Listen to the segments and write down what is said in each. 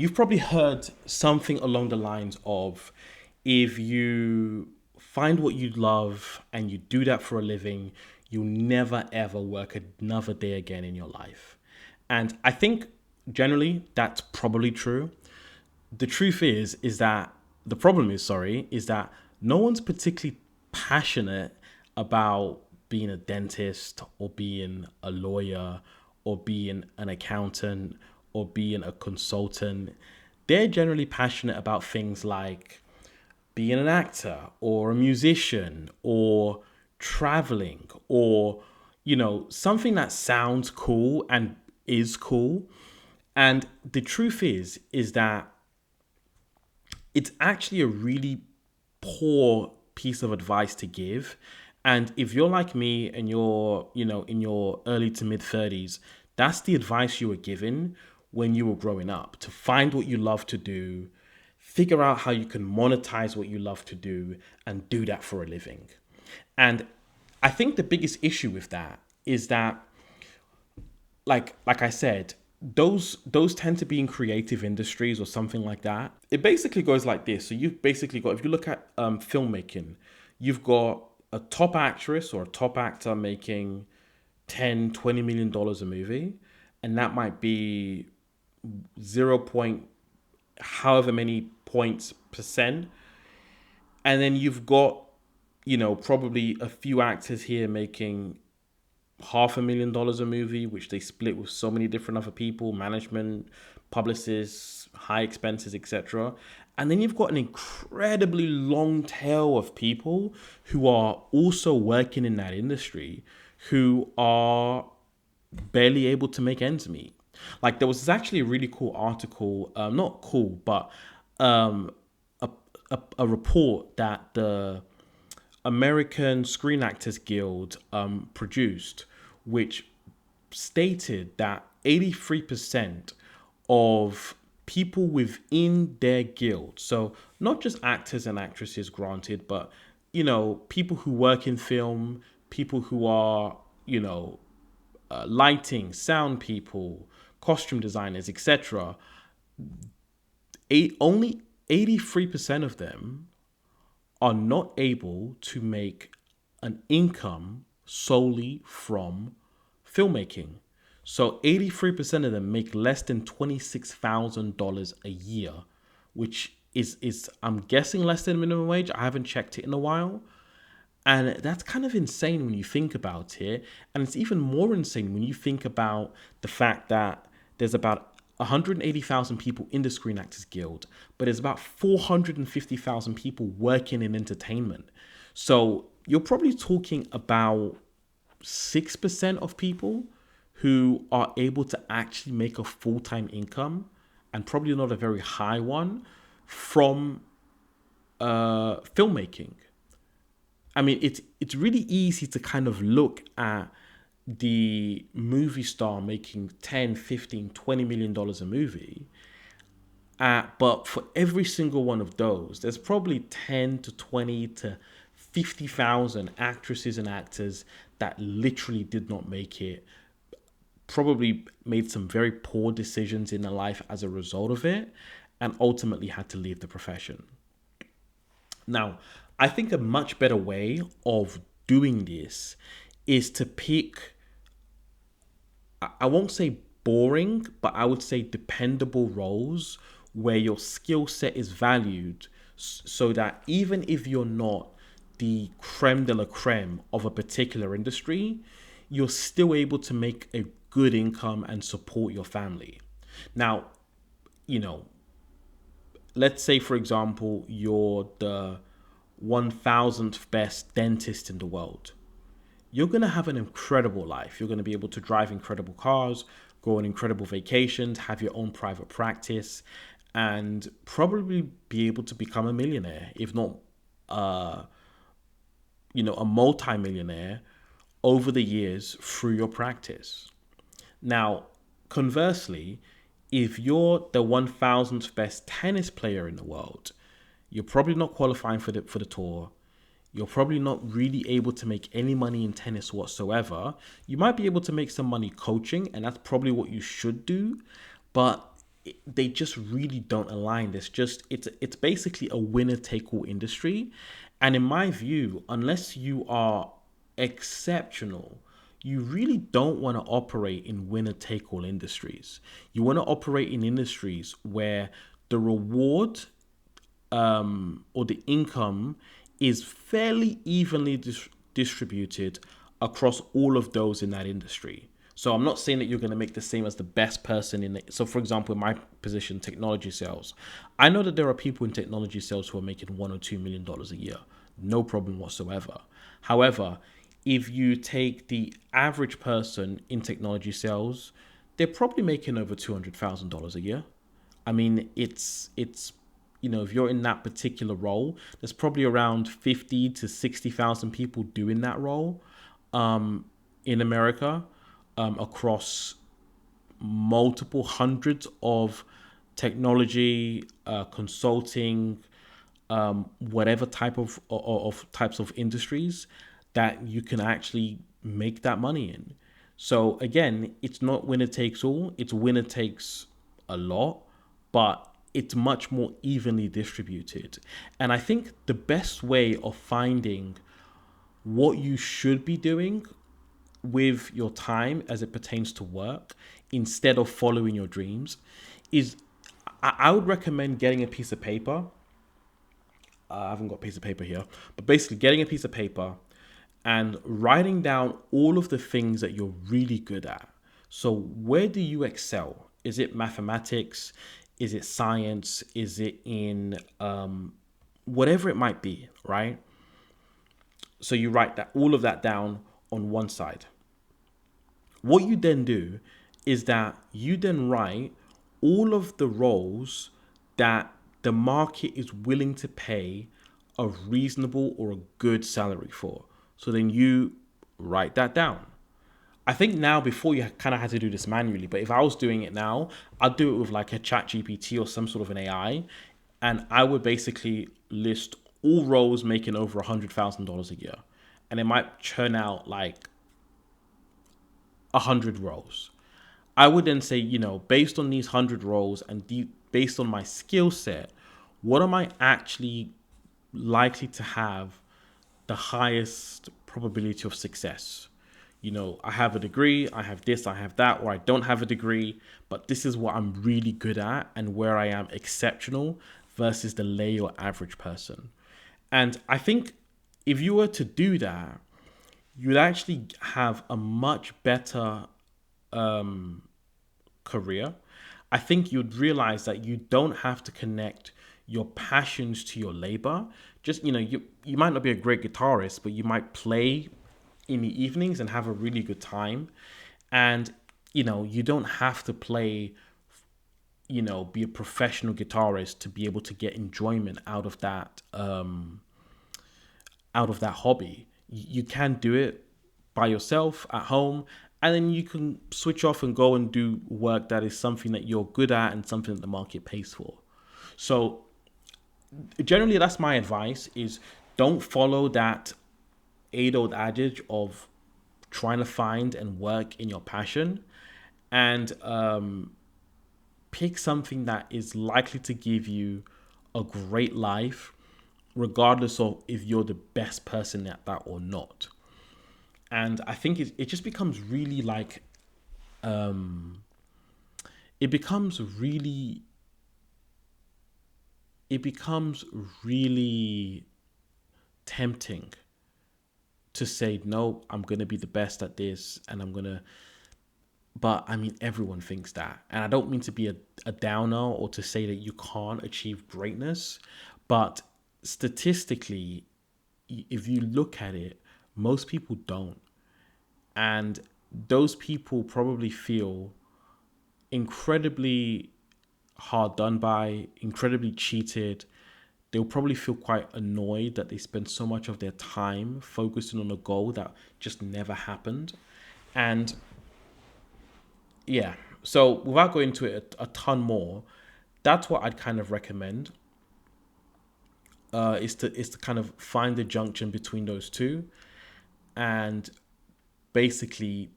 You've probably heard something along the lines of if you find what you love and you do that for a living, you'll never ever work another day again in your life. And I think generally that's probably true. The truth is that the problem is, sorry, is that no one's particularly passionate about being a dentist or being a lawyer or being an accountant or being a consultant. They're generally passionate about things like being an actor or a musician or traveling or, something that sounds cool and is cool. And the truth is that it's actually a really poor piece of advice to give. And if you're like me and you're, in your early to mid 30s, that's the advice you were given when you were growing up to find what you love to do, figure out how you can monetize what you love to do, and do that for a living. And I think the biggest issue with that is that like I said, those tend to be in creative industries or something like that. It basically goes like this. So you've basically got, if you look at filmmaking, you've got a top actress or a top actor making 10, $20 million a movie, and that might be 0 point however many points percent. And then you've got, probably a few actors here making $500,000 a movie, which they split with so many different other people, management, publicists, high expenses, etc. And then you've got an incredibly long tail of people who are also working in that industry who are barely able to make ends meet. Like there was actually a really cool article, not cool, but um, a report that the American Screen Actors Guild produced, which stated that 83% of people within their guild, so not just actors and actresses, granted, but people who work in film, people who are lighting, sound people, costume designers, etc. Only 83% of them are not able to make an income solely from filmmaking. So 83% of them make less than $26,000 a year, which is I'm guessing less than minimum wage. I haven't checked it in a while. And that's kind of insane when you think about it. And it's even more insane when you think about the fact that there's about 180,000 people in the Screen Actors Guild, but there's about 450,000 people working in entertainment. So you're probably talking about 6% of people who are able to actually make a full-time income, and probably not a very high one, from filmmaking. I mean, it's really easy to kind of look at the movie star making 10, 15, $20 million a movie. But for every single one of those, there's probably 10 to 20 to 50,000 actresses and actors that literally did not make it, probably made some very poor decisions in their life as a result of it, and ultimately had to leave the profession. Now, I think a much better way of doing this is to pick, I won't say boring, but I would say dependable roles where your skill set is valued so that even if you're not the creme de la creme of a particular industry, you're still able to make a good income and support your family. Now, you know, let's say, for example, you're the 1000th best dentist in the world. You're going to have an incredible life. You're going to be able to drive incredible cars, go on incredible vacations, have your own private practice, and probably be able to become a millionaire, if not, a multi-millionaire over the years through your practice. Now, conversely, if you're the 1000th best tennis player in the world, you're probably not qualifying for the tour. You're probably not really able to make any money in tennis whatsoever. You might be able to make some money coaching, and that's probably what you should do. But they just really don't align. It's basically a winner take all industry, and in my view, unless you are exceptional, you really don't want to operate in winner take all industries. You want to operate in industries where the reward or the income is fairly evenly distributed across all of those in that industry. So I'm not saying that you're going to make the same as the best person in it. So for example, in my position, technology sales, I know that there are people in technology sales who are making $1 or $2 million a year. No problem whatsoever. However, if you take the average person in technology sales, they're probably making over $200,000 a year. I mean, it's if you're in that particular role, there's probably around 50 to 60,000 people doing that role in America, across multiple hundreds of technology, consulting, whatever types of industries that you can actually make that money in. So again, it's not winner takes all, it's winner takes a lot, but it's much more evenly distributed. And I think the best way of finding what you should be doing with your time as it pertains to work instead of following your dreams is, I would recommend getting a piece of paper. I haven't got a piece of paper here, but basically getting a piece of paper and writing down all of the things that you're really good at. So where do you excel? Is it mathematics? Is it science? Is it in whatever it might be, right? So you write that all of that down on one side. What you then do is that you then write all of the roles that the market is willing to pay a reasonable or a good salary for. So then you write that down. I think now, before you kind of had to do this manually, but if I was doing it now, I'd do it with like a chat GPT or some sort of an AI. And I would basically list all roles making over $100,000 a year. And it might churn out like 100 roles. I would then say, based on these 100 roles and based on my skill set, what am I actually likely to have the highest probability of success? I have a degree, I have this, I have that, or I don't have a degree, but this is what I'm really good at and where I am exceptional versus the lay or average person. And I think if you were to do that, you'd actually have a much better career. I think you'd realize that you don't have to connect your passions to your labor. Just, you might not be a great guitarist, but you might play in the evenings and have a really good time. And, you don't have to play, be a professional guitarist to be able to get enjoyment out of that hobby. You can do it by yourself at home, and then you can switch off and go and do work that is something that you're good at and something that the market pays for. So generally, that's my advice: is don't follow that age-old adage of trying to find and work in your passion, and pick something that is likely to give you a great life, regardless of if you're the best person at that or not. And I think it just becomes really like, it becomes really tempting to say, no, I'm going to be the best at this and but I mean, everyone thinks that. And I don't mean to be a downer or to say that you can't achieve greatness, but statistically, if you look at it, most people don't. And those people probably feel incredibly hard done by, incredibly cheated. They'll probably feel quite annoyed that they spend so much of their time focusing on a goal that just never happened. And yeah, so without going into it a ton more, that's what I'd kind of recommend. Is to kind of find the junction between those two, and basically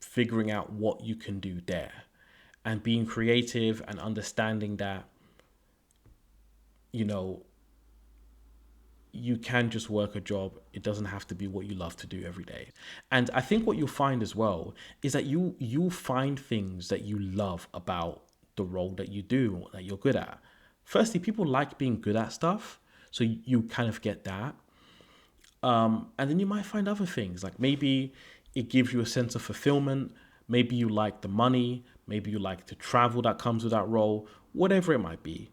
figuring out what you can do there. and being creative and understanding that, you know, you can just work a job. It doesn't have to be what you love to do every day. And I think what you'll find as well is that you'll find things that you love about the role that you do, that you're good at. Firstly, people like being good at stuff, so you kind of get that. And then you might find other things, like maybe it gives you a sense of fulfillment. Maybe you like the money. Maybe you like the travel that comes with that role, whatever it might be.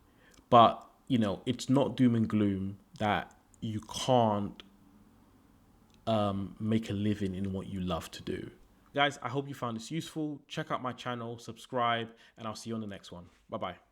But, you know, it's not doom and gloom that you can't make a living in what you love to do. Guys, I hope you found this useful. Check out my channel, subscribe, and I'll see you on the next one. Bye-bye.